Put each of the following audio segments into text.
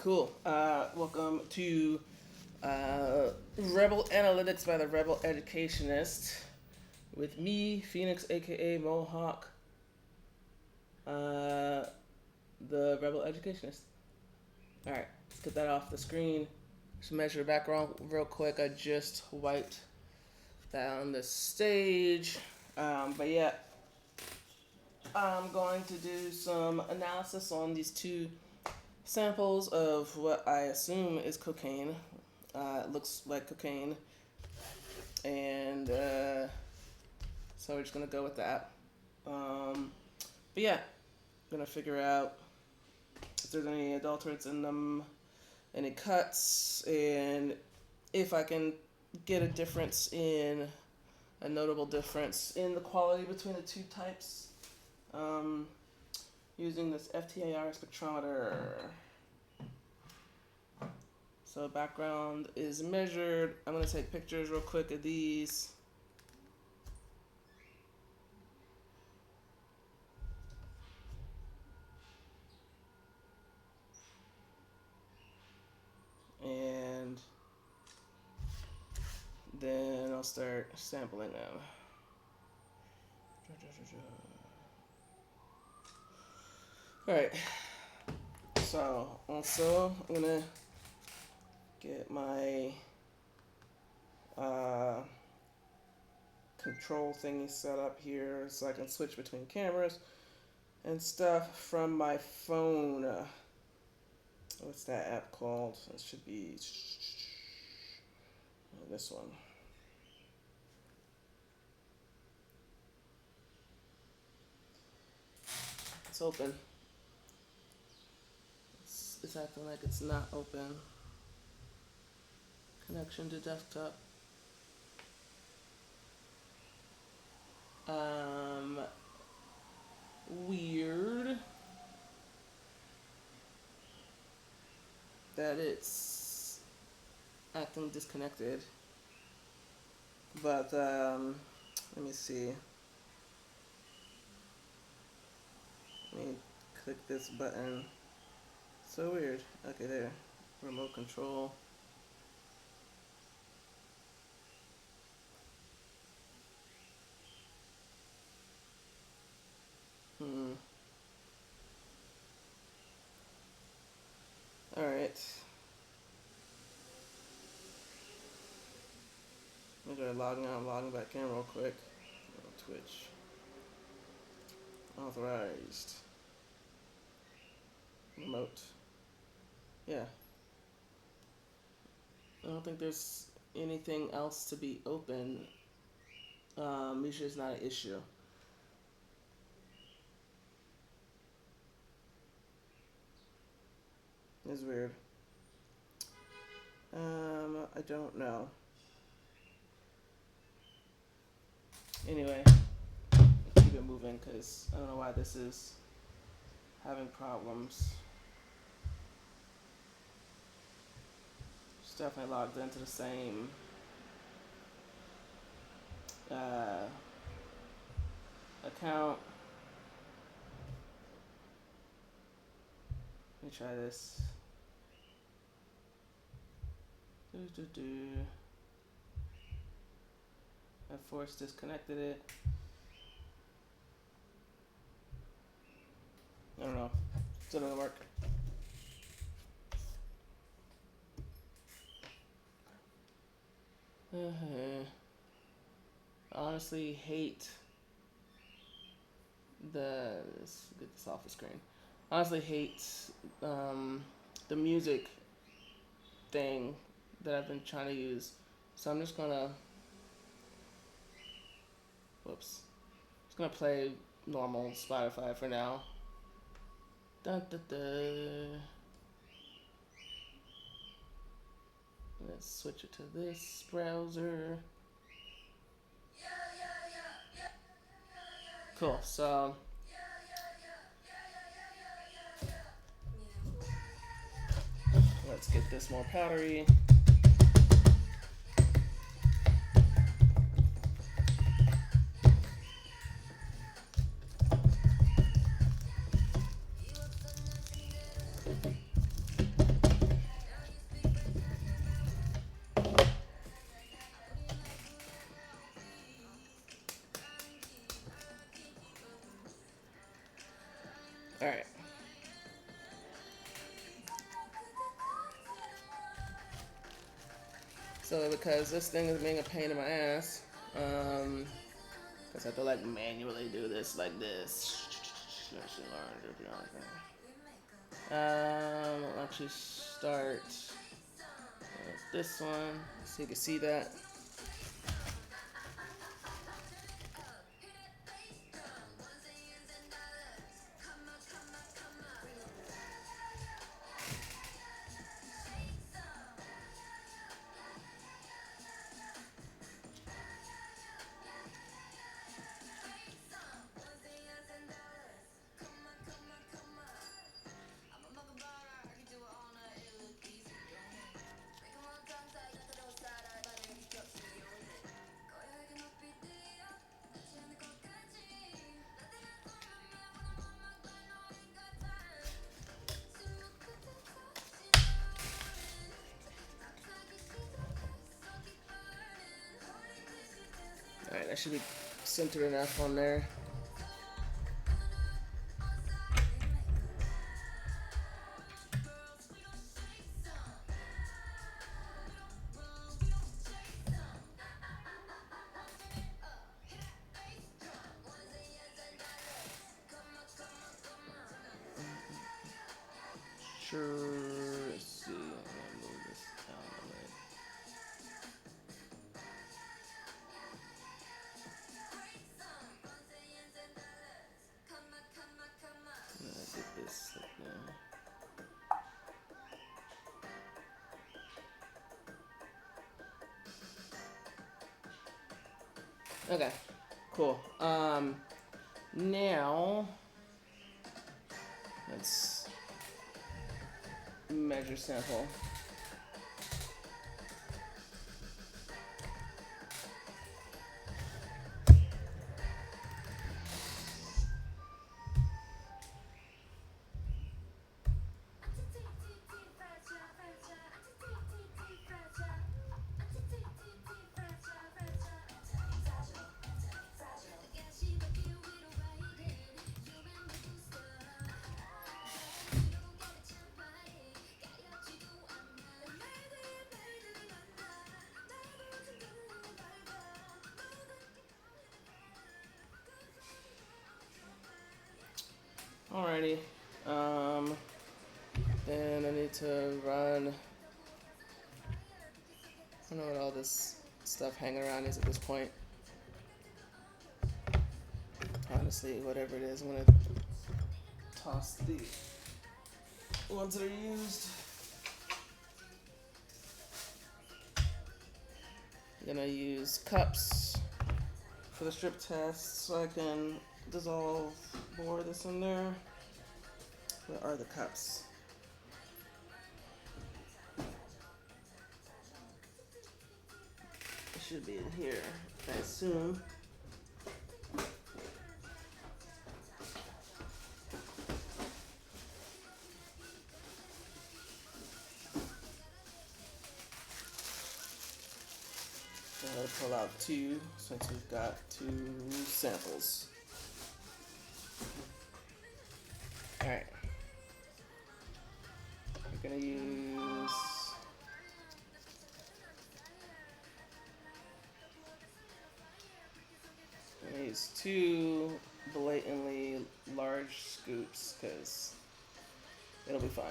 Cool. Welcome to Rebel Analytics by the Rebel Educationist with me, Phoenix, aka Mohawk, the Rebel Educationist. Alright, let's get that off the screen. Just measure the background real quick. I just wiped that on the stage. But yeah, I'm going to do some analysis on these two samples of what I assume is cocaine. It looks like cocaine. And so we're just going to go with that. But yeah, I'm going to figure out if there's any adulterates in them, any cuts, and if I can get a notable difference in the quality between the two types. Using this FTIR spectrometer. So background is measured. I'm going to take pictures real quick of these. And then I'll start sampling them. Alright, so also I'm gonna get my control thingy set up here so I can switch between cameras and stuff from my phone. What's that app called? It should be this one. It's open. It's acting like it's not open. Connection to desktop. Weird that it's acting disconnected. But let me see. Let me click this button. So weird. Okay, there. Remote control. Alright. I'm gonna logging out and logging back in real quick. Twitch. Authorized. Remote. Yeah. I don't think there's anything else to be open. Usually it's not an issue. It's weird. I don't know. Anyway, let's keep it moving because I don't know why this is having problems. It's definitely logged into the same account. Let me try this. I force disconnected it. I don't know. Still doesn't work. I honestly hate let's get this off the screen. I honestly hate the music thing that I've been trying to use. So I'm just gonna just gonna play normal Spotify for now. Dun, dun, dun. Let's switch it to this browser. Cool, so let's get this more powdery. So because this thing is being a pain in my ass, because I have to like manually do this like this. I'll actually start with this one so you can see that. Alright, that should be centered enough on there. Sure, let's see. I'm gonna move this down a bit. I'm gonna get this like now. Okay, cool. Now let's measure sample. Alrighty. Then I need to run. I don't know what all this stuff hanging around is at this point. Honestly, whatever it is, I'm gonna toss the ones that are used. I'm gonna use cups for the strip test so I can dissolve more of this in there. Where are the cups? It should be in here, I assume. I'm gonna pull out two since we've got two samples. Alright. We're gonna use two blatantly large scoops because it'll be fine.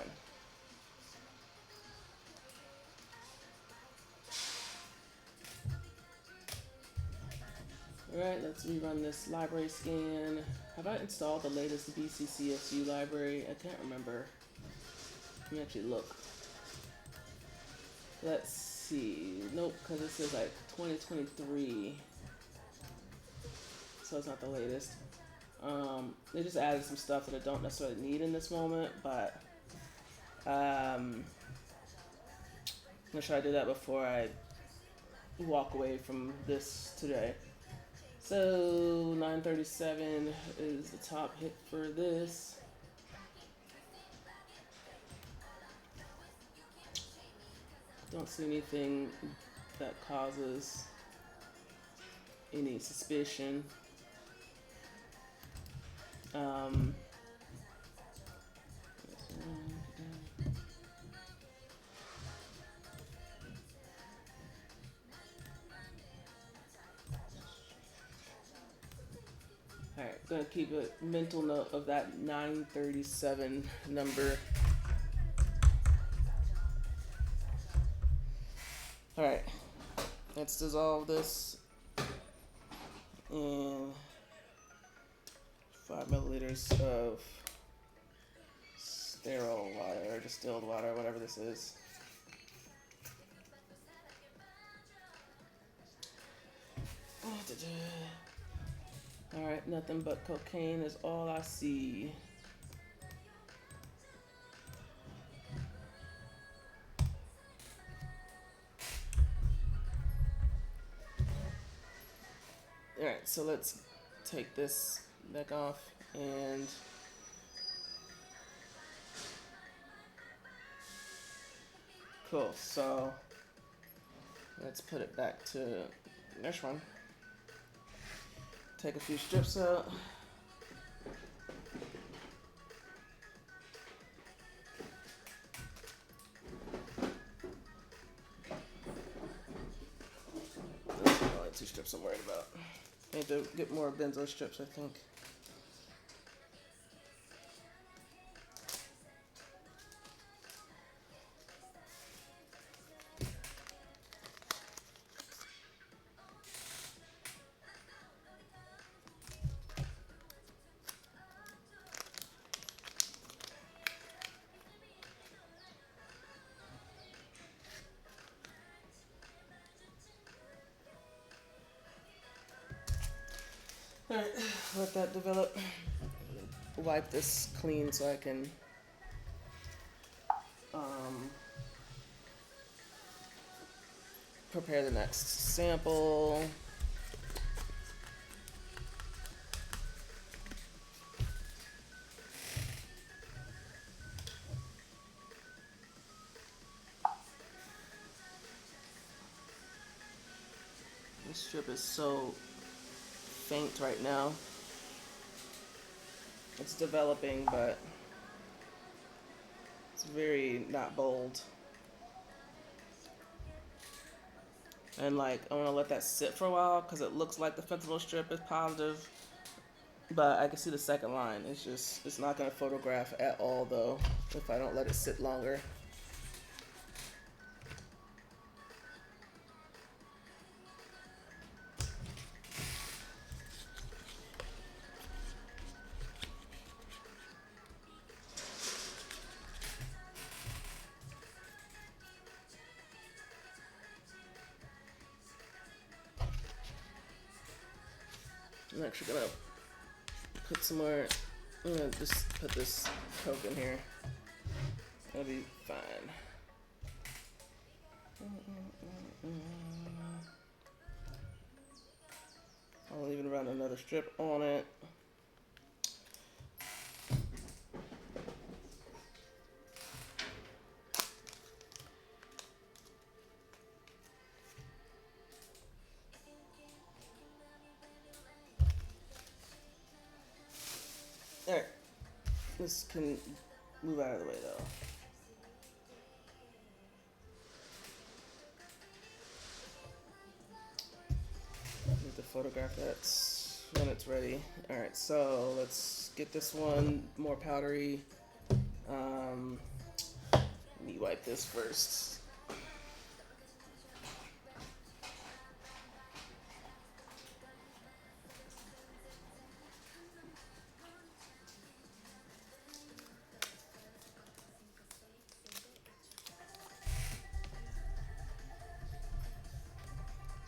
Alright, let's rerun this library scan. Have I installed the latest BCCSU library? I can't remember. Let me actually look. Let's see. Nope, because this is like 2023. So it's not the latest. They just added some stuff that I don't necessarily need in this moment, but I'm gonna try to do that before I walk away from this today. So 937 is the top hit for this. Don't see anything that causes any suspicion. gonna keep a mental note of that 937 number. All right, let's dissolve this in 5 milliliters of sterile water or distilled water, whatever this is. Alright, nothing but cocaine is all I see. Alright, so let's take this neck off and cool, so let's put it back to this one. Take a few strips out. Those are only 2 strips I'm worried about. I need to get more benzo strips, I think. Alright, let that develop. Wipe this clean so I can prepare the next sample. This strip is so faint right now. It's developing, but it's very not bold. And like, I want to let that sit for a while because it looks like the fentanyl strip is positive, but I can see the second line. It's not going to photograph at all though if I don't let it sit longer. I'm actually gonna put some more. I'm gonna just put this Coke in here. It'll be fine. I'll even run another strip on it. Alright, this can move out of the way though. I need to photograph that when it's ready. Alright, so let's get this one more powdery. Let me wipe this first.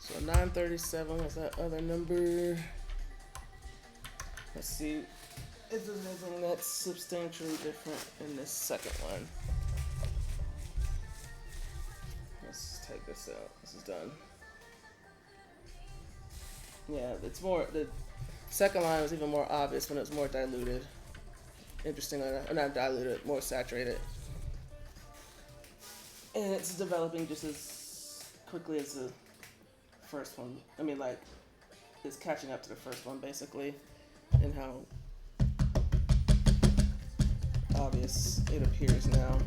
So 937 was that other number. Let's see if there's anything that's substantially different in this second one. Let's take this out. This is done. Yeah, it's more, the second line was even more obvious when it was more diluted. Interestingly enough, or not diluted, more saturated. And it's developing just as quickly as the first one. I mean, like, it's catching up to the first one basically, and how obvious it appears now.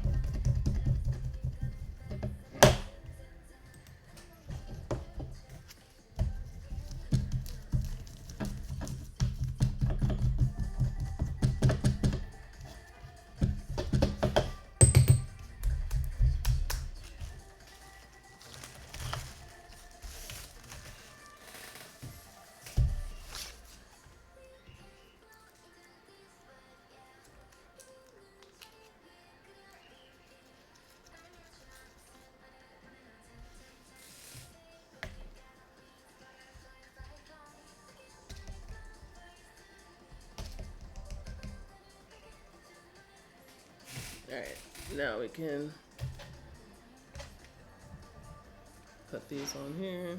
Alright, now we can put these on here.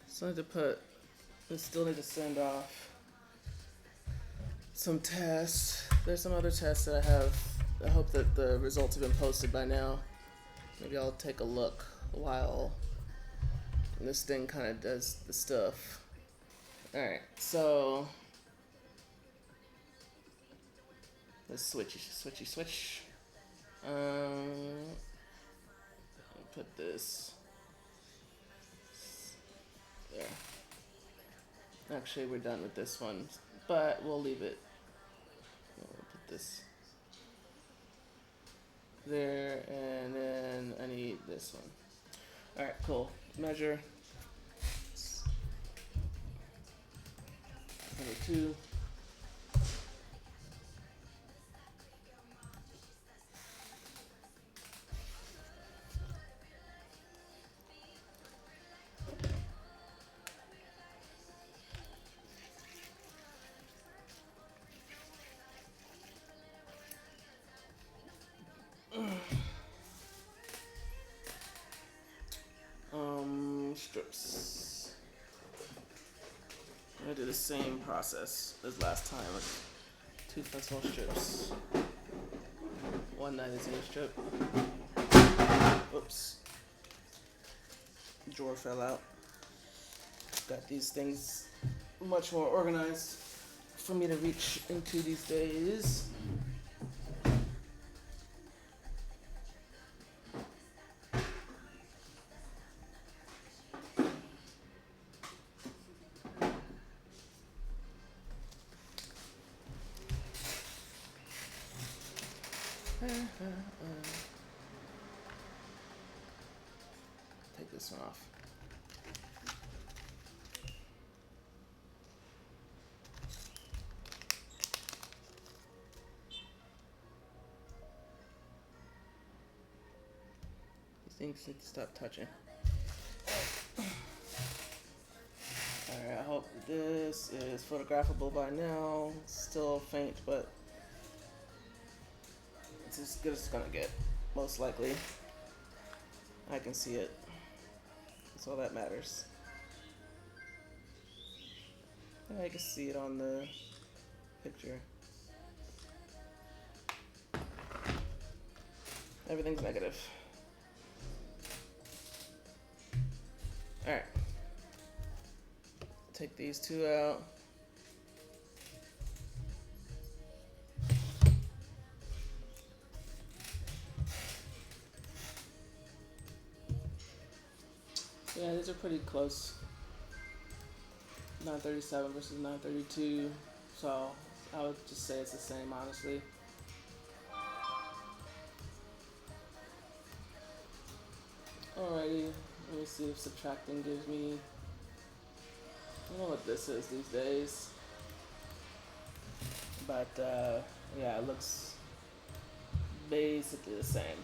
So I need to put, I still need to send off some tests. There's some other tests that I have. I hope that the results have been posted by now. Maybe I'll take a look while this thing kind of does the stuff. Alright, so let's switch. Put this there. Actually, we're done with this one, but we'll leave it. We'll put this there, and then I need this one. Alright, cool. Measure. Number 2. Strips. I'm gonna do the same process as last time with 2 flexible strips. 1 9/0 strip. Oops. Drawer fell out. Got these things much more organized for me to reach into these days. Take this one off. These things need to stop touching. Alright, I hope this is photographable by now. Still faint, but it's as good as it's gonna get, most likely. I can see it. That's all that matters. I can see it on the picture. Everything's negative. Alright. Take these 2 out. Yeah, these are pretty close. 937 versus 932. So I would just say it's the same, honestly. Alrighty, let me see if subtracting gives me. I don't know what this is these days. But yeah, it looks basically the same.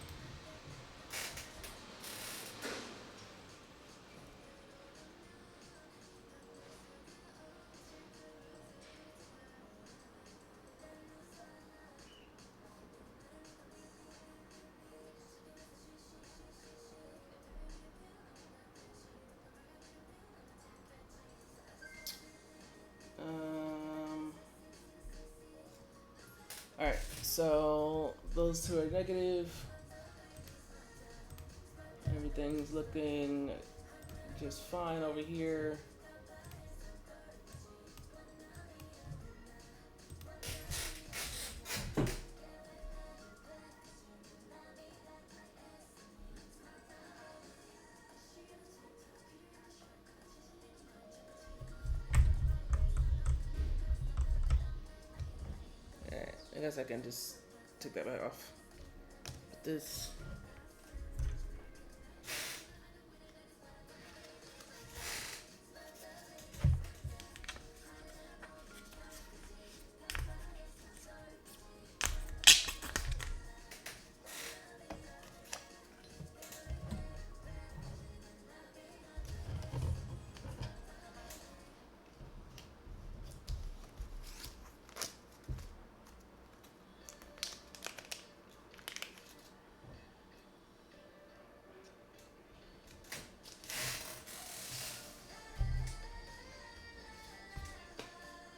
Alright, so those 2 are negative. Everything's looking just fine over here. guess I can just take that back off. This.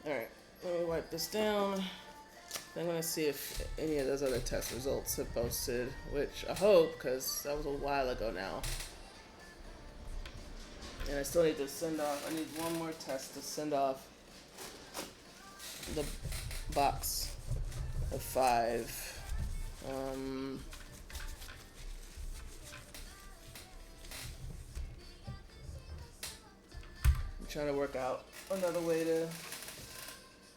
Alright, let me wipe this down. I'm going to see if any of those other test results have posted, which I hope, because that was a while ago now. And I still need to send off, I need one more test to send off the box of 5. I'm trying to work out another way to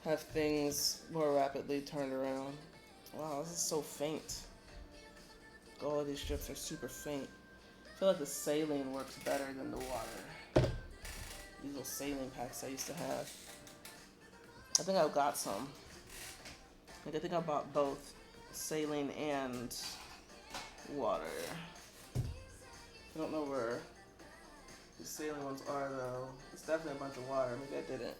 have things more rapidly turned around. Wow, this is so faint. All of these strips are super faint. I feel like the saline works better than the water. These little saline packs I used to have. I think I've got some. I think I bought both saline and water. I don't know where the saline ones are though. It's definitely a bunch of water. Maybe I didn't.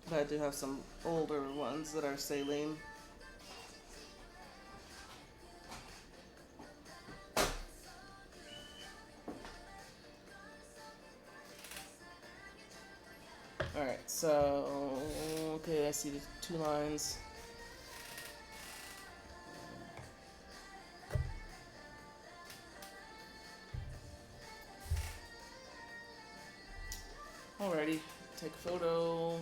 But I do have some older ones that are saline. Alright, so, okay, I see the 2 lines. Alrighty, take a photo.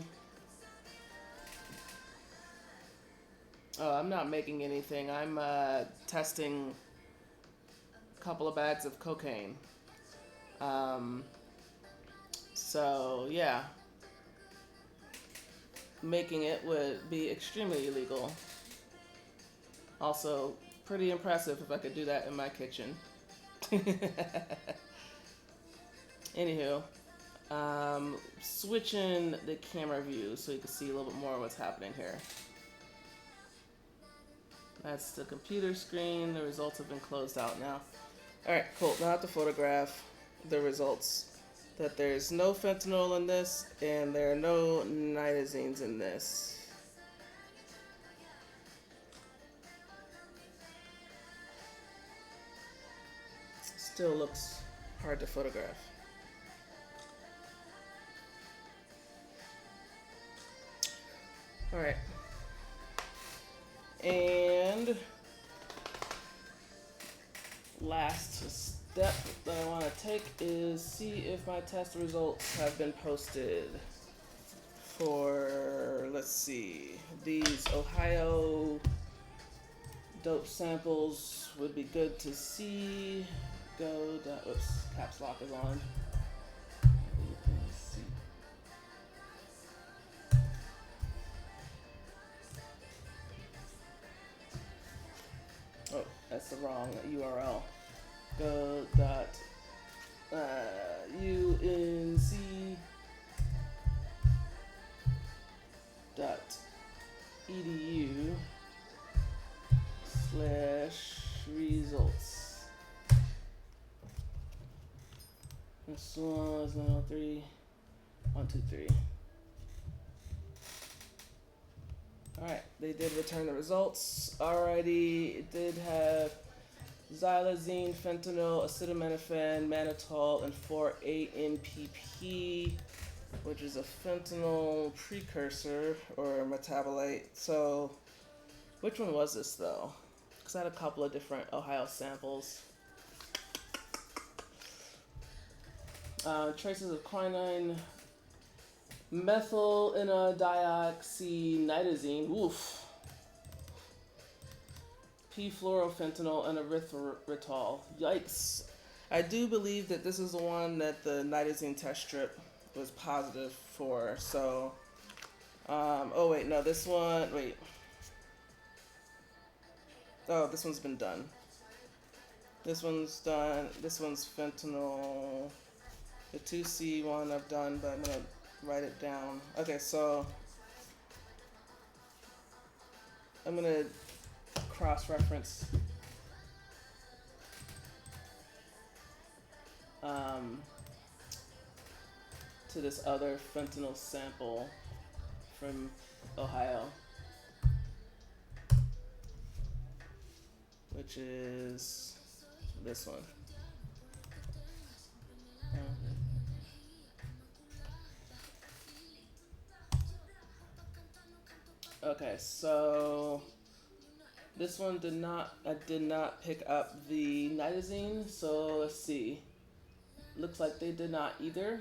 Oh, I'm not making anything. I'm testing a couple of bags of cocaine. So, yeah. Making it would be extremely illegal. Also, pretty impressive if I could do that in my kitchen. Anywho, switching the camera view so you can see a little bit more of what's happening here. That's the computer screen. The results have been closed out now. Alright, cool. Now I have to photograph the results. That there's no fentanyl in this, and there are no nitazines in this. Still looks hard to photograph. Alright. And last step that I want to take is see if my test results have been posted for, let's see, these Ohio dope samples would be good to see. Go down, oops, caps lock is on. Oh, that's the wrong URL. Go dot UNC dot edu / results. This one is 903 123. Alright, they did return the results. Alrighty, it did have xylazine, fentanyl, acetaminophen, mannitol, and 4-8-NPP, which is a fentanyl precursor or metabolite. So, which one was this though? Because I had a couple of different Ohio samples. Traces of quinine, methyl dioxynitazine, oof. P-fluorofentanyl and erythritol. Yikes. I do believe that this is the one that the nitazine test strip was positive for. So, oh wait, no, this one, wait. Oh, this one's been done. This one's done. This one's fentanyl. The 2C one I've done, but I'm gonna write it down. Okay, so I'm gonna cross-reference um, to this other fentanyl sample from Ohio, which is this one. Okay, so this one I did not pick up the nitazene, so let's see. Looks like they did not either.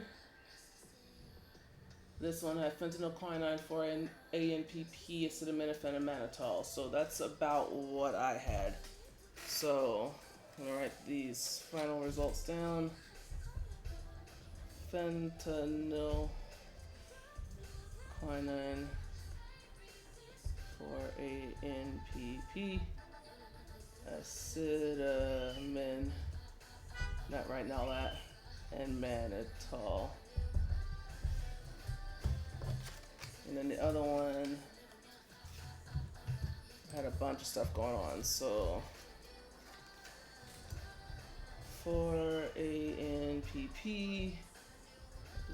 This one had fentanyl, quinine, 4-ANPP, acetaminophen, and mannitol. So that's about what I had. So I'm gonna write these final results down. Fentanyl, quinine, 4-ANPP, acetamin, not writing all that, and mannitol. And then the other one had a bunch of stuff going on. So 4-ANPP,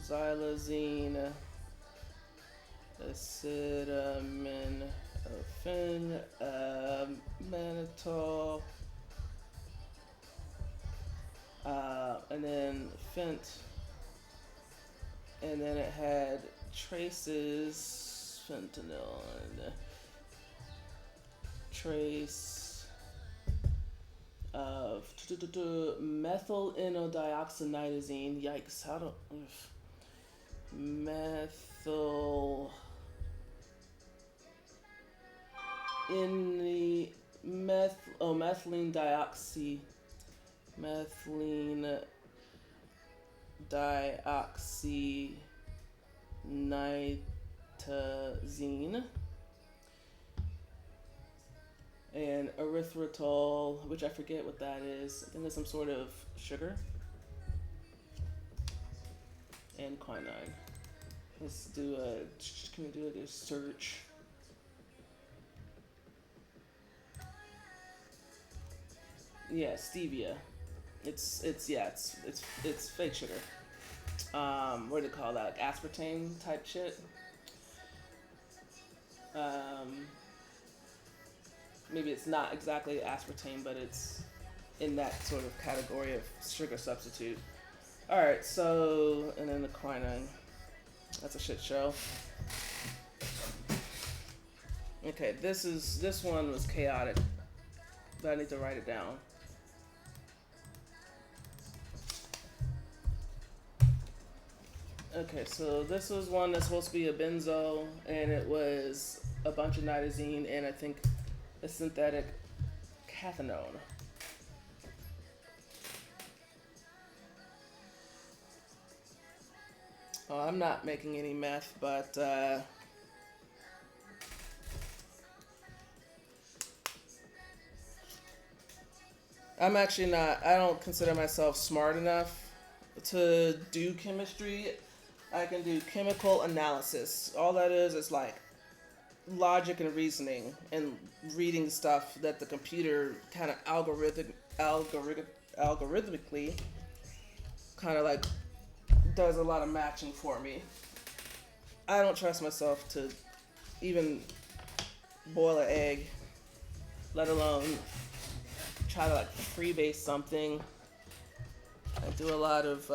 xylazine, acetaminophen, mannitol, and then fent, and then it had traces fentanyl and trace of methyl inodioxynitazine. Yikes! How do methyl in the methylene dioxynitazine, and erythritol, which I forget what that is. I think it's some sort of sugar, and quinine. Let's do a. Can we do a search? Yeah, stevia. It's fake sugar. What do they call that? Like aspartame type shit. Maybe it's not exactly aspartame, but it's in that sort of category of sugar substitute. All right, so and then the quinine. That's a shit show. Okay, this one was chaotic, but I need to write it down. Okay, so this was one that's supposed to be a benzo, and it was a bunch of nitazene and I think a synthetic cathinone. Oh, I'm not making any meth, but I'm actually not. I don't consider myself smart enough to do chemistry. I can do chemical analysis. All that is like logic and reasoning and reading stuff that the computer kind of algorithmically kind of like does a lot of matching for me. I don't trust myself to even boil an egg, let alone try to like freebase something. I do a lot of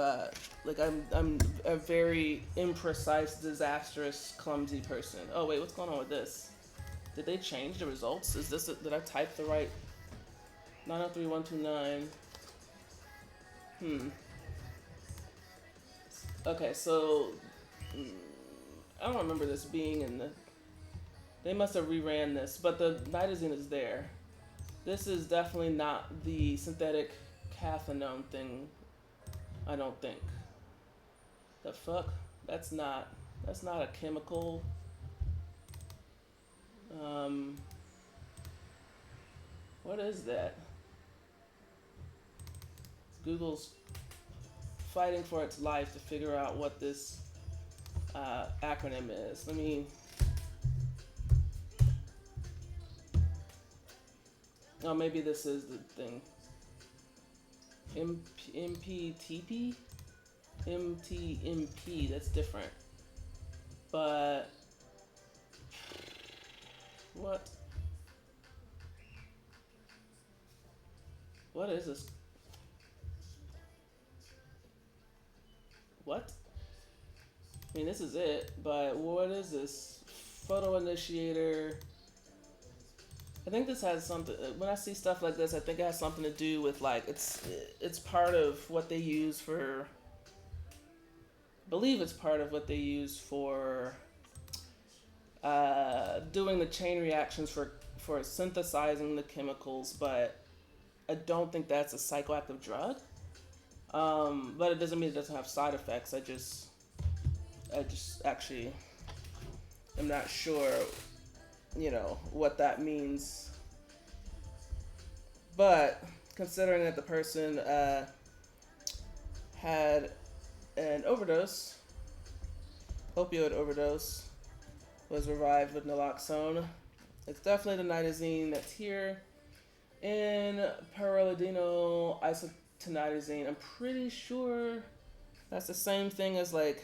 like I'm a very imprecise, disastrous, clumsy person. Oh wait, what's going on with this? Did they change the results? Is this did I type the right 903129? Okay, so I don't remember this being in the. They must have reran this, but the nitazene is there. This is definitely not the synthetic cathinone thing. I don't think. The fuck? That's not a chemical. What is that? Google's fighting for its life to figure out what this acronym is. Let me. Oh, maybe this is the thing. MPTP? MTMP, that's different. But what? What is this? What? I mean, this is it, but what is this? Photo initiator. I think this has something. When I see stuff like this, I think it has something to do with like it's part of what they use for. I believe it's part of what they use for doing the chain reactions for synthesizing the chemicals, but I don't think that's a psychoactive drug. But it doesn't mean it doesn't have side effects. I just actually am not sure, what that means. But considering that the person had an overdose, opioid overdose, was revived with naloxone, it's definitely the nitazene that's here. In pyrrolidino isotoniazine, I'm pretty sure that's the same thing as like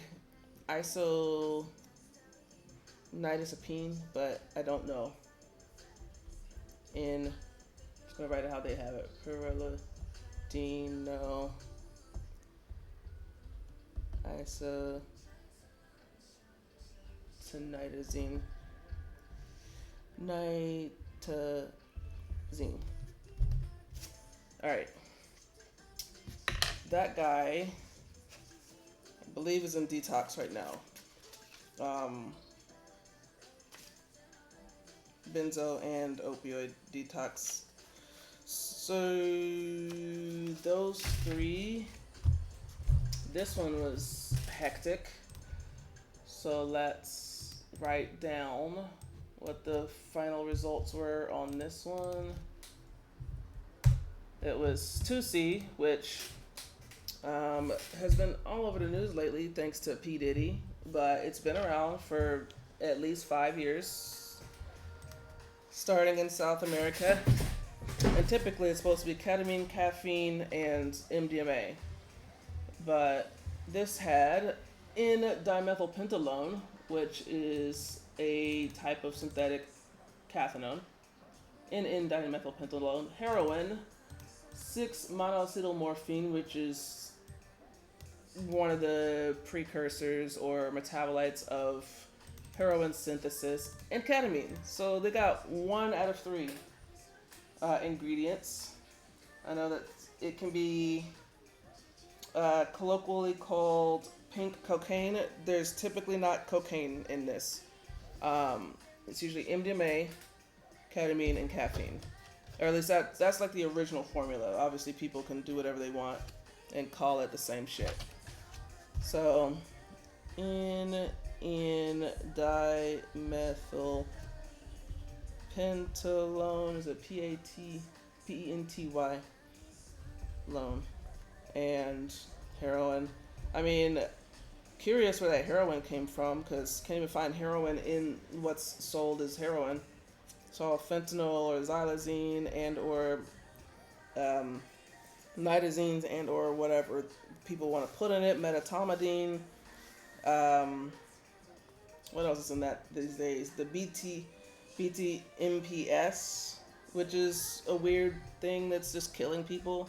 isonitazepine, but I don't know. I'm just gonna write it how they have it. Pyrrolidino isotoniazine. Nitazine. Alright. That guy, I believe, is in detox right now. Benzo and opioid detox. So those three. This one was hectic. So let's write down what the final results were on this one. It was 2C, which has been all over the news lately thanks to P. Diddy, but it's been around for at least 5 years, starting in South America. And typically it's supposed to be ketamine, caffeine, and MDMA. But this had N-dimethylpentalone, which is a type of synthetic cathinone, N-dimethylpentalone, heroin, 6-monoacetylmorphine, which is one of the precursors or metabolites of heroin synthesis, and ketamine. So they got 1 out of 3 ingredients. I know that it can be colloquially called pink cocaine. There's typically not cocaine in this. It's usually MDMA, ketamine, and caffeine. Or at least that's like the original formula. Obviously, people can do whatever they want and call it the same shit. So, N-dimethylpentalone, is it Penty lone, and heroin. I mean, curious where that heroin came from, because can't even find heroin in what's sold as heroin. So fentanyl or xylazine and or nitazines and or whatever people want to put in it, metamidine. What else is in that these days? The BTMPS, which is a weird thing that's just killing people.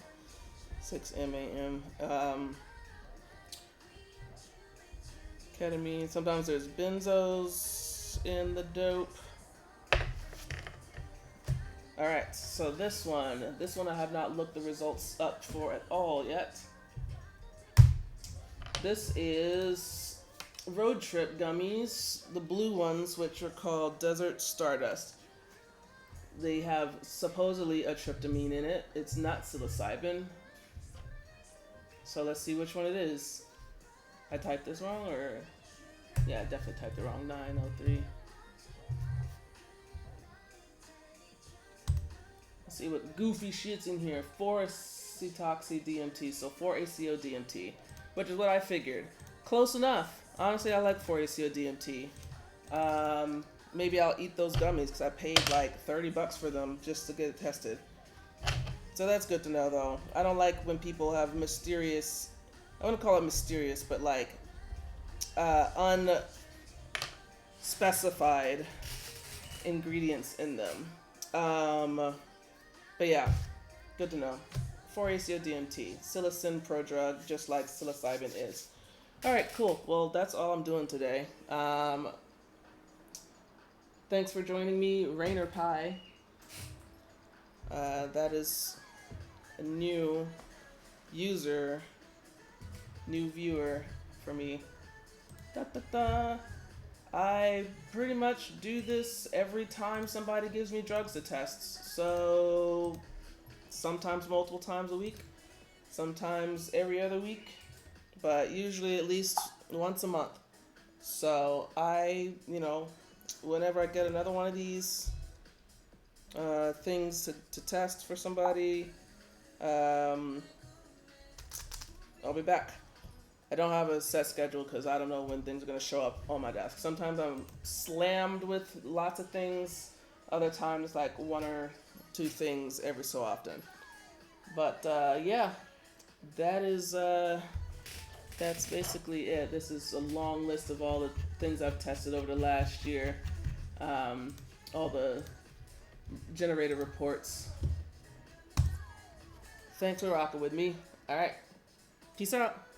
6-MAM. Ketamine. Sometimes there's benzos in the dope. Alright, so this one I have not looked the results up for at all yet. This is road trip gummies, the blue ones, which are called Desert Stardust. They have supposedly a tryptamine in it. It's not psilocybin. So let's see which one it is. I typed this wrong, or... Yeah, I definitely typed it wrong. 903. Let's see what goofy shit's in here. 4-acetoxy DMT, so 4-ACO DMT, which is what I figured. Close enough. Honestly, I like 4-ACO DMT. Maybe I'll eat those gummies because I paid like $30 for them just to get it tested. So that's good to know, though. I don't like when people have mysterious, I wouldn't call it mysterious, but like unspecified ingredients in them. But yeah, good to know. 4-ACO DMT, psilocin prodrug, just like psilocybin is. All right, cool. Well, that's all I'm doing today. Thanks for joining me, Rainer Pie. That is a new user, new viewer for me. Da, da, da. I pretty much do this every time somebody gives me drugs to test. So sometimes multiple times a week, sometimes every other week, but usually at least once a month. So I, whenever I get another one of these things to test for somebody, I'll be back. I don't have a set schedule because I don't know when things are going to show up on my desk. Sometimes I'm slammed with lots of things. Other times, like 1 or 2 things every so often. But yeah, that's basically it. This is a long list of all the things I've tested over the last year. All the generated reports. Thanks for rocking with me. All right. Peace out.